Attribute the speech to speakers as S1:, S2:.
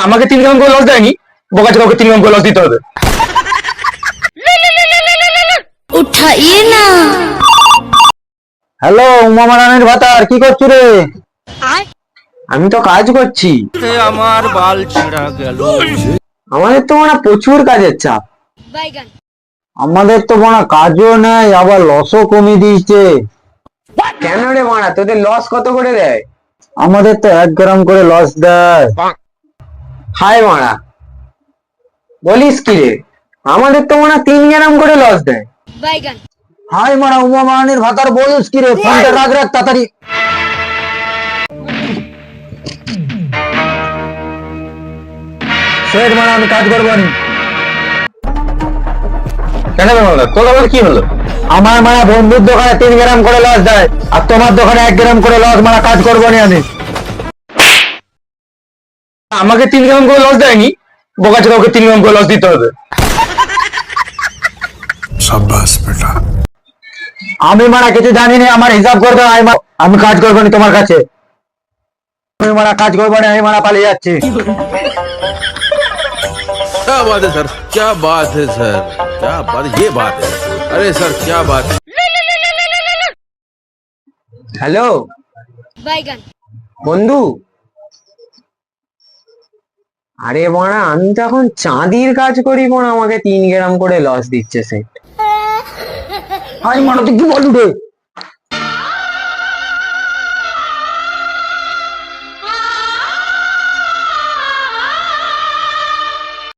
S1: আমাকে 3 গ্রাম করে লস দেয়নি, বোকা চোদাকে 3 গ্রাম করে লস দিতে হবে।
S2: उठाइए ना।
S1: হ্যালো উমা রানের ভাতার, কি করছো রে? আমি তো কাজ করছি।
S3: আমার বাল ছিঁড়া গেল।
S1: আমাদের তো মানে প্রচুর কাজের চাপ।
S2: बैगन।
S1: আমাদের তো মানে কাজও নেই, আবার লসও কমিয়ে দিয়েছে। কেন রে মারা, তোদের লস কত করে দেয়? আমাদের তো 1 গ্রাম করে লস দেয়। হায় মারা, বলিস কি রে? আমাদের তো মানে 3 গ্রাম করে লস দেয়।
S2: बैगन।
S1: হাই মারা, উমা মারানির ভাতার বলিস কি রে? ফোনটা রাখ রাখ তাড়াতাড়ি। শের মারা, আমি কাজ করবো নি। কেন বললো তোর আবার কি হলো? আমার মারা বন্ধুর দোকানে 3 গ্রাম করে লস দেয়, আর তোমার দোকানে 1 গ্রাম করে লস, মারা কাজ করবো নি আমি। আমাকে 3 গ্রাম করে লস দেয়নি, বোকা চোদাকে 3 গ্রাম করে লস দিতে হবে।
S4: शाबाश बेटा।
S1: আমি মারা কিছু জানি না, আমার হিসাব করবে। আমি কাজ করবো না তোমার কাছে। আমি মারা কাজ করবো না, আমি মারা পালিয়ে যাচ্ছি।
S5: क्या बात है सर, क्या बात है सर, क्या बात, ये बात है। अरे सर क्या बात है।
S1: হ্যালো
S2: बैगन।
S1: বন্ধু, আরে মারা আমি তো এখন চাঁদির কাজ করি, মারা আমাকে 3 গ্রাম করে লস দিচ্ছে সে। হাই মারা, তুই কি বললি রে?